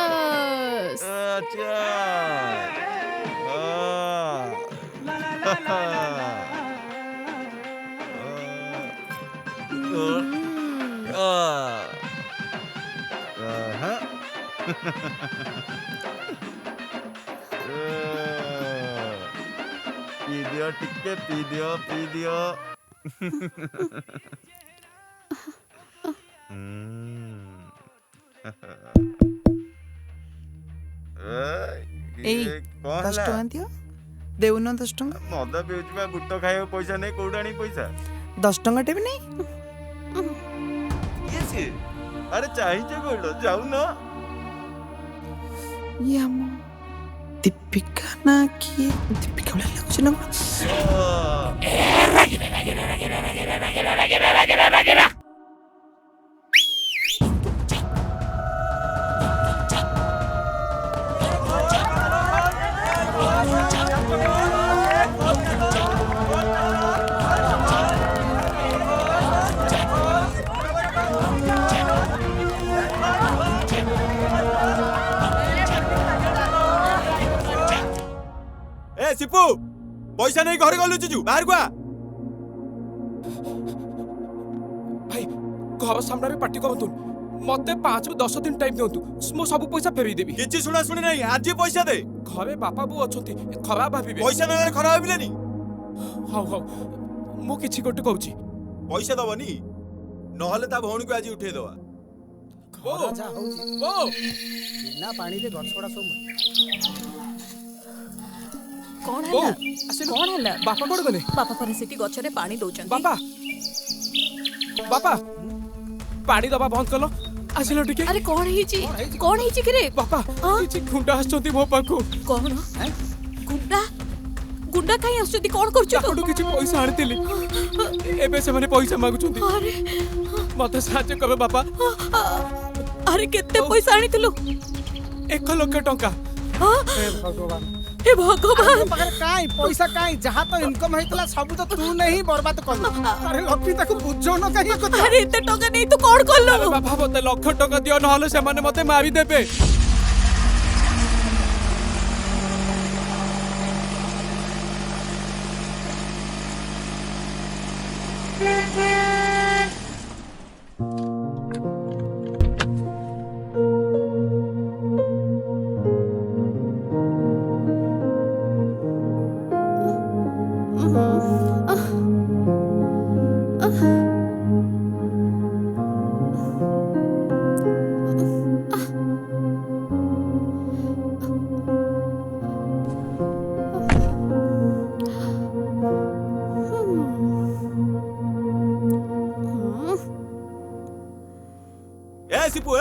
Cheers. अच्छा P दियो टिके पी दियो पी दियो एई 10 टଙ୍କା दियो देउन 10 ଟଙ୍କା मद पिउछि गुट खाइबा पैसा नहीं कोउठ आनी पैसा 10 ଟଙ୍କା टे भी नहीं ये सी अरे चाहिए कोइल जाऊ न ये हम दीपिका ना किए दीपिका वाला कुछ ना ए सिपू पैसा नहीं घर गलु जीजू बाहर को भाई घर सामने रे पार्टी करतु मते 5 ରୁ 10 दिन टाइम दियंतु मो सब पैसा फेरी देबी किछि सुना सुनी नहीं आज पैसा दे घरे बापा बो अछंती खराब भाबिबे पैसा न खराब भाबिलेनी हाउ हाउ मो किछि गोटे कहूची पैसा दबनी नहले ता भौणी को आज उठे दवा ओ जा होउची ओ बिना पानी रे गछोड़ा सब कौन ओ है आसे कौन है बापा कोड गले बापा पर सेठी गछरे पानी दउचन बापा बापा पानी दबा बंद कलो आसिलो टिके अरे कौन है जी करे बापा किछि गुंडा हसचंती मो पाखु कौन गुंडा गुंडा काई आसुती कौन करछु ताकटू किछि पैसा आनितिली एबे से माने पैसा मागुचंती अरे मते साहाय्य करबे बापा अरे केते पैसा आनितलु 1 लाख टंका हे भगवान हे भगवान पकड़ काई पैसा काई जहां तो इनकम हेतला सब तो तू नहीं बर्बाद कर अरे लक्ष्मी ताको बुझो न कहीं को अरे इते टका नहीं तू कौन अरे करलो बाबा मते लाख टंका दियो नहले से माने मते मारी देबे ए सिपू ए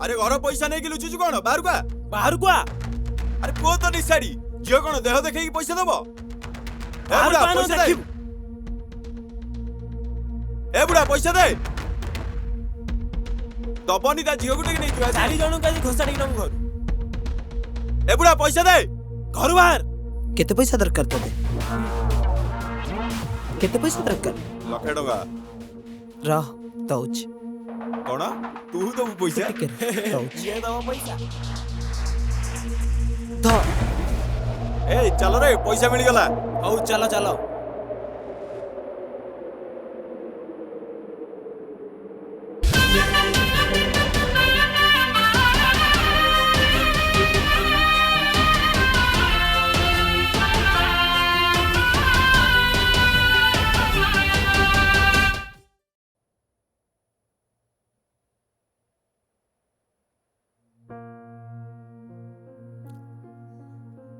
अरे घर पैसा नहीं कि लुचुचु कोन बाहर को अरे को तो निसाड़ी जियो कोन देह देखै कि पैसा दबो ए बुढ़ा पैसा दे ए बुढ़ा पैसा दे दबनी ता जियो गुटे नहीं दिवा 4 जण का घोषाड़ी न घर ए बुढ़ा पैसा दे घर बाहर केते पैसा दरकार तबे केते पैसा दरकार लखे टका रह दउच कोन तू तो पैसा दउच ये दवा पैसा ध ए चलो रे पैसा मिल गला हौ चलो चलो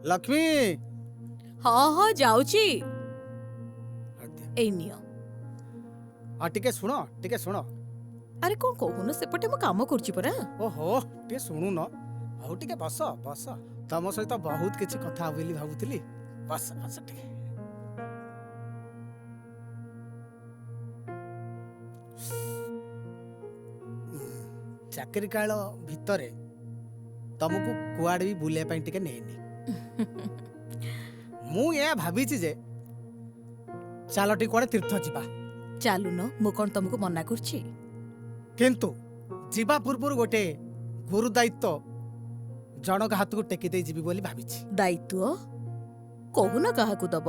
लक्ष्मी हाँ हाँ जाउची ए नियो आ टिके सुनो अरे कौन कहून सेपटे मु काम करची परा ओहो टिके सुनु न हौ टिके बस तम सहित बहुत किछि कथा बोली भाबुतली बस टिके चाकरी काल भितरे तुमको कुआड़ भी बुले टिके नेनी मु या भाबीची जे चालटी कुआड़े तीर्थ जीवा चालू न मु कौन तुमको मना करची किंतु जीवा पूर्व गोटे गुरु दायित्व जनक हाथ को टेकी दे जीवी बोली भाबिछि। दायित्व कहुना काहाकू दब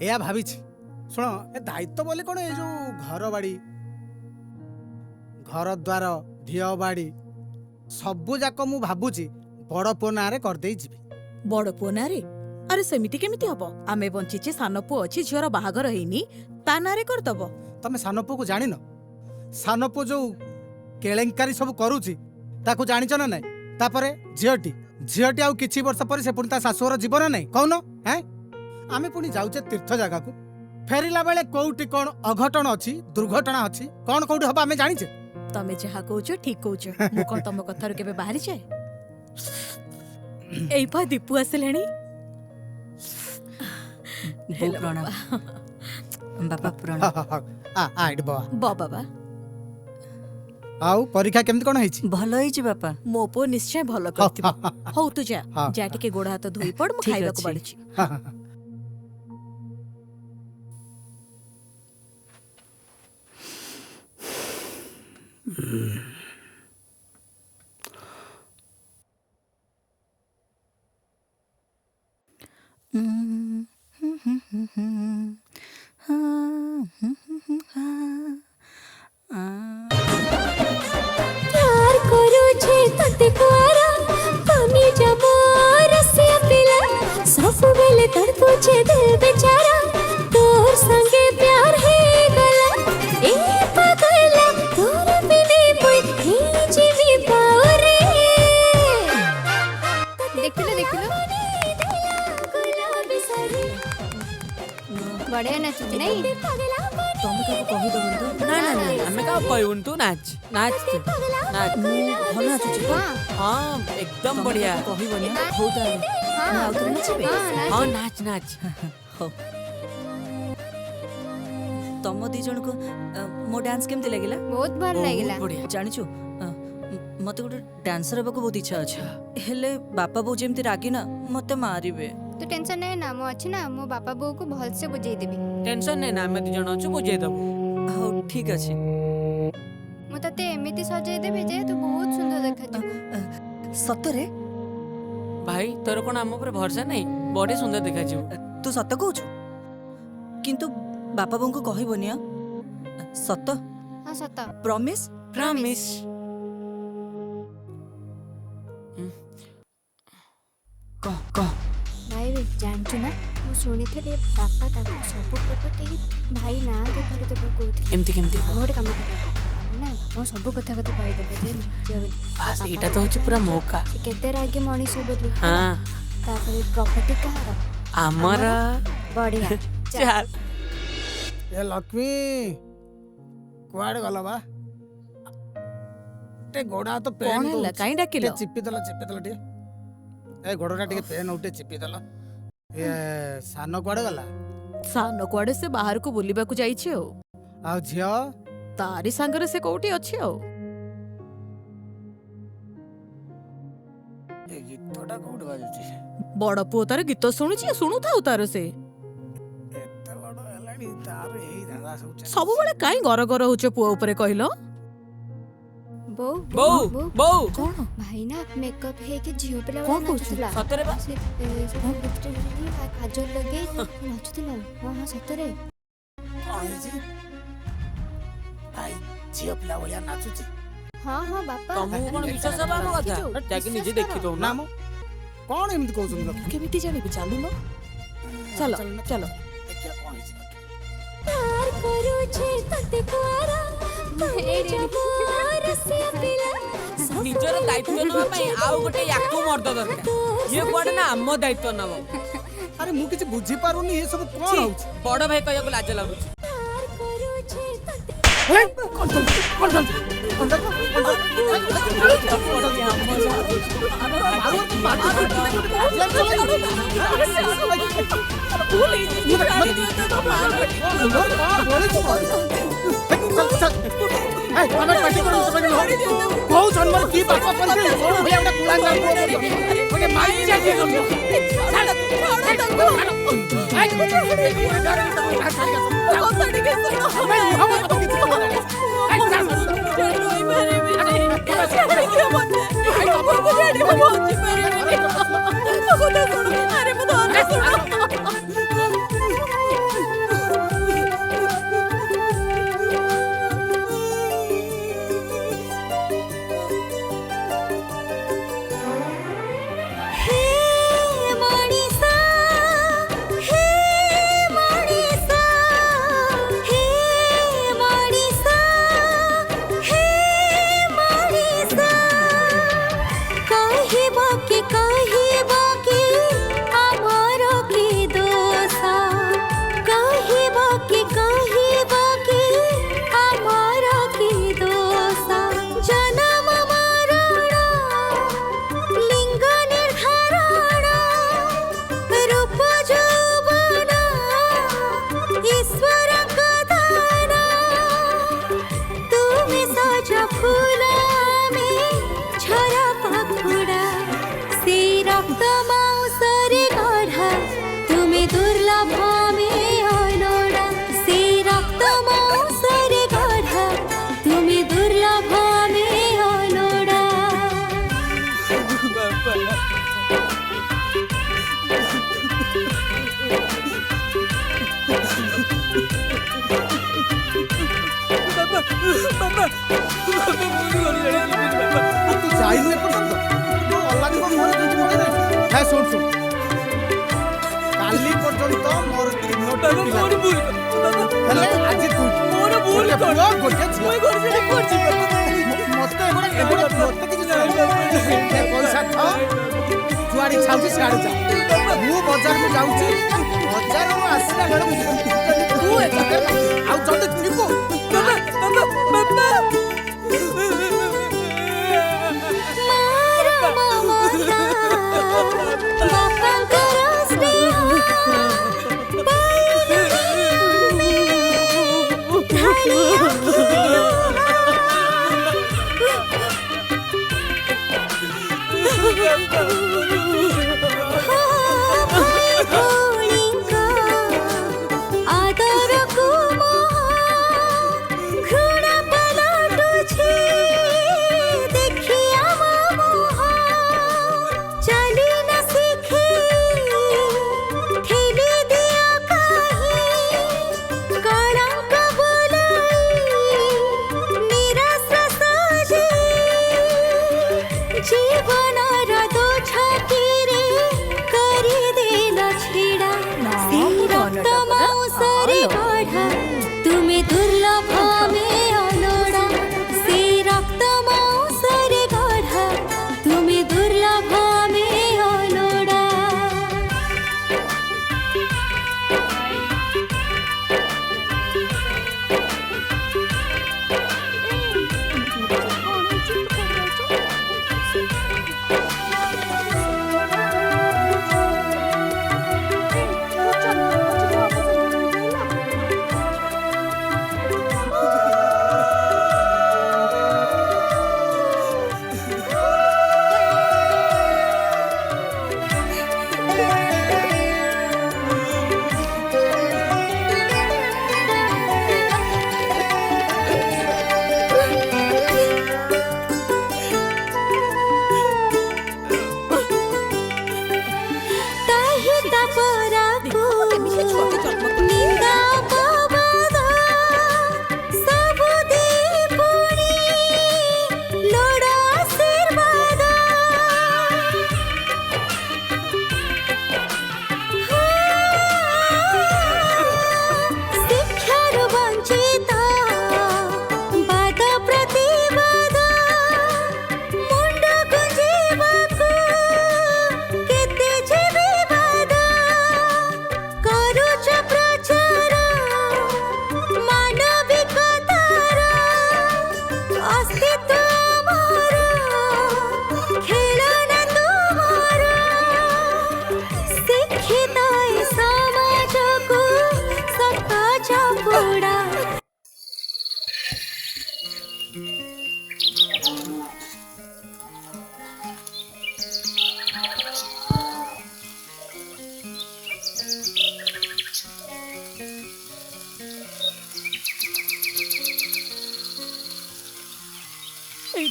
एया भाबिछि सुन ए दायित्व बोले कोन ए जो घर बाड़ी घर द्वार ढियो बाड़ी सबु जाक मु भाबुछि बड़ पुओ नारे कर देई जीवी। बड़ पुओ नारे अरे सेमिति केमिति हबो आमे बंचिचे सान पुओ अछि झियर बाहागर हेइनी ता नारे कर दब। तमे सान पुओ को जानिनो सान पुओ जो केलेंकारी सब करूछि ताको जानिछ ना नै तापरे झियटी आउ किछि वर्ष पर से पुणी ता शाशुर जीवन नै कहनो हैं आमे पुणी जाउचे तीर्थ जगह को फेरिला बेले कोउटी कोन अघटन अछि दुर्घटना अछि कोन कोउटी हबा आमे जानिछे। तमे जहा कहउछ ठीक कहउछ मु कोन तम कथार केबे बाहरी जाय एई पा दीपू आसेलेनी हेलो प्रणाम बापा प्रणाम आ इड बाबा बाबा आउ परीक्षा केमति कोन हेछि भलो होइछि बापा मो पो निश्चय भलो करथिबो हौ तू जा हाँ। जा टिके गोड़ हाथ धोई पड़ मु ठीक खाइबा को अछि। बाड़ुची। प्यार करू छे तते कुआरा पानी जबो रसिया पिला सब बेले तड़पू छे दिल बेचारा तोर संगे प्यार है गला ए पगला तोर बिने कोई ही जीवी पाओरे देखिलो गुलाबी साड़ी बड़े नचुती नहीं तमे का कहि दबन ना ना ना हमें का कहउन तू नाच नाच तू नाच भलो नाचुची हां एकदम बढ़िया कहिबनी हौ ता हां आउतरे नचिबे हां नाच नाच तम दी जन को मो डांस केमती लागिला बहुत भल लागिला बढ़िया जानिछु मते गोटे डांसर हेबाक बहुत इच्छा अछि हेले बापा बो जेमती रागी ना मते मारिबे तू टेंशन नहीं ना मो अच्छी ना मो बापा बो को भल से बुझाई देबी टेंशन नै ना हमें दी जण अछु बुझे दबो हो ठीक अछि मो तते एमिति सजाई देबी जे तू बहुत सुंदर देखा सतरे भाई तोर कोन हम ऊपर भरोसा नै बड़ी सुंदर देखा छु तू सत कहछु किंतु बापा बो को कहबोनिया सत हां सता प्रॉमिस प्रॉमिस कह भाई रे जानछु ना मो सुनी थे पापा ताको सब प्रॉपर्टी भाई ना के घर देबो कोथि एमती केमती मोर काम कर ना मो सब कथा कथा पाई देबे जे बस एटा तो होछि पूरा मौका से केते रागे मनीष बोली हां तापर प्रॉपर्टी कहार हमारा बढ़िया चल ए लक्ष्मी कुआडे गला बा टे गोडा तो पेन कोन हला काई डाकिलो चिपी दला टे ए गोडा टिके पेन उठे चिपी दला ए सानो कुआडे गला सानो कुआडे से बाहर को बुलिबा को जाईछे हो आ झियो तारी संगरे से कोउटी अछि हो ए गीतटा कोड बाजुची बड़ पुओ तार गीत सुनुची सुनु थाउ तार से एते बड़ हेलानी तार एही दादा सब बेले काई गर गर होचे पुओ ऊपर कहलो बो बो बो कोन भाई ना मेकअप है के झियो पिला कौन वाला कौन नाचुतला सतरे बा से लिपस्टिक लगे काजल लगे नाचुतला हां हां सतरे आईजी आई झियो पिला वाला नाचुची हां हां बापा तमु कोन विश्वास बा हम कथा जाके निजे देखि दो ना नाम कोन एमति कहउछन लक्ष्मी केमिति जानिबे चालू न चलो चलो देखिया कोन हिची प्यार करू छे तते कुआरा मेरे रसिया पिला निजर दायित्व नबा पई आउ गोटे याकू मर्द दरकार ये कोड ना हम दायित्व नबो अरे मु किछ बुझी पारुनी ए सब कोन होउछ बड़ भाई कहया को लाज लागु प्यार करू छे तते बहुत जन्म की बापा पर से छोड़ भैया उड़ा कुलान जा ओके माई जा के हम मेरे ଆଜି କଣ ମୋର କିଛି ପଡେ ନାହିଁ ହେ ଶୁଣ ଶୁଣ କାଲି ପର୍ଯ୍ୟନ୍ତ ମୋର ତିନୋଟି ପିଲା ହେଲେ ଆଜି ଦୁଇଟି ଗୋଟେ ପୁଅ ଗୋଟେ ଝିଅ ମତେ ମତେ କିଛି ଏ ପଇସା ଖାଅ ଯୁଆଡେ ଛାଉଛି ସିଆଡେ ଯା ମୁଁ ବଜାରକୁ ଯାଉଛି ବଜାରରୁ ଆସିଲା ବେଳକୁ ଆଉ ଜଲ୍ଦି ଯିବୁ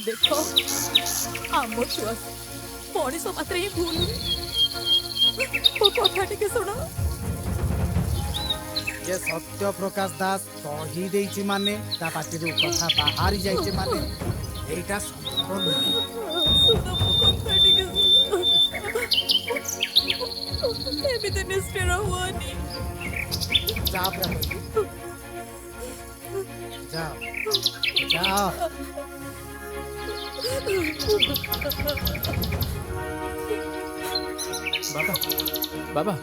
ଦେଖ ଆମ ଛୁଆ ମଣିଷ ମାତ୍ରେ ହିଁ ଭୁଲ ମୋ କଥା ଟିକେ ଶୁଣ ଯେ ସତ୍ୟ ପ୍ରକାଶ ଦାସ କହି ଦେଇଛି ମାନେ ତା ପାଟିରୁ କଥା ବାହାରି ଯାଇଛି ମାନେ ଏଇଟା ସମ୍ଭବ ନୁହେଁ ଏମିତି ନିଷ୍ଠୁର ହୁଅନି ଯାଅ बाबा बाबा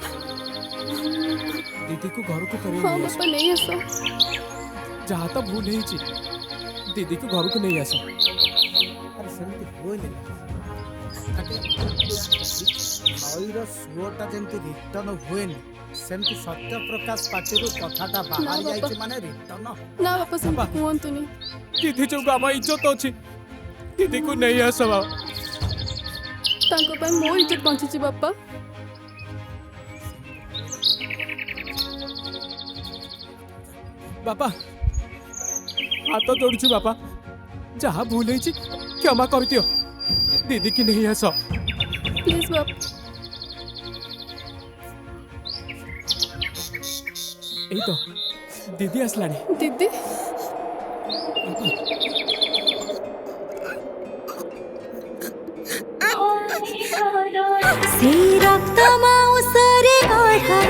दीदी को घर को करे हाँ बापा नहीं आस जहाँ तो भूल है दीदी को घर को नहीं आस अरे सेमती होइले नईर सुओटा जेमती रिटर्न हुएनि सेमती सत्य प्रकाश पाटिरु कथाटा बाहर जाइछि माने रिटर्न ना बापा सेमती कुहंतुनी दीदी जो आम इज्जत अच्छी दीदी को नहीं आस तांको पाई मोर इज्जत बंचिछि बापा बापा हाथ जोड़ू बापा जहाँ भूल है क्षमा कर दियो दीदी की नहीं आस प्लीज बाप यही तो दीदी आसलानी दीदी সেই রক্ত মাউসরে গড়া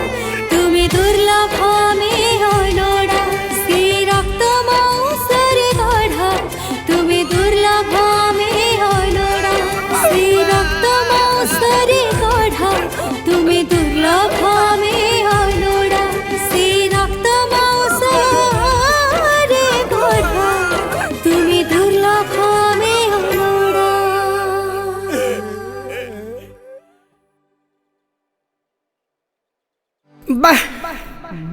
তুমি দুর্লভ মে হলোড়া সেই রক্ত মাউসরে গড়া তুমি দুর্লভ মে হলোড়া সেই রক্ত মাউসরে গড়া তুমি দুর্লভ মে হলোড়া সেই রক্ত মাউসরে গড়া তুমি দুর্লভ মে হলোড়া। ବାଃ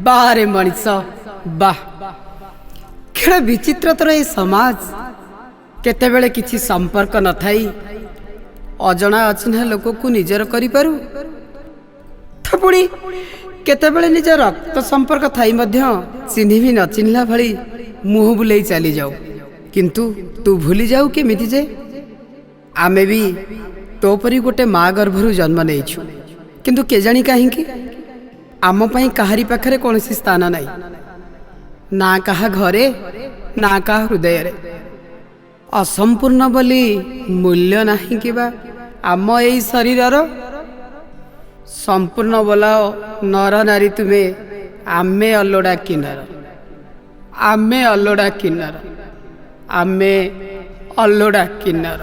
ବାରେ ମଣିଷ ବାଃ କେଡ଼େ ବିଚିତ୍ରତର ଏ ସମାଜ। କେତେବେଳେ କିଛି ସମ୍ପର୍କ ନଥାଇ ଅଜଣା ଅଚିହ୍ନା ଲୋକକୁ ନିଜର କରିପାରୁ ତ ପୁଣି କେତେବେଳେ ନିଜ ରକ୍ତ ସମ୍ପର୍କ ଥାଇ ମଧ୍ୟ ଚିହ୍ନି ବି ନ ଚିହ୍ନିଲା ଭଳି ମୁହଁ ବୁଲେଇ ଚାଲିଯାଉ। କିନ୍ତୁ ତୁ ଭୁଲି ଯାଉ କେମିତି ଯେ ଆମେ ବି ତୋ ପରି ଗୋଟେ ମା ଗର୍ଭରୁ ଜନ୍ମ ନେଇଛୁ। କିନ୍ତୁ କେଜାଣି କାହିଁକି ଆମ ପାଇଁ କାହାରି ପାଖରେ କୌଣସି ସ୍ଥାନ ନାହିଁ, ନା କାହା ଘରେ ନା କାହା ହୃଦୟରେ। ଅସମ୍ପୂର୍ଣ୍ଣ ବୋଲି ମୂଲ୍ୟ ନାହିଁ କିବା ଆମ ଏଇ ଶରୀରର। ସମ୍ପୂର୍ଣ୍ଣ ବୋଲାଅ ନର ନାରୀ ତୁମେ, ଆମେ ଅଲୋଡ଼ା କିନ୍ନର, ଆମେ ଅଲୋଡ଼ା କିନ୍ନର, ଆମେ ଅଲୋଡ଼ା କିନ୍ନର।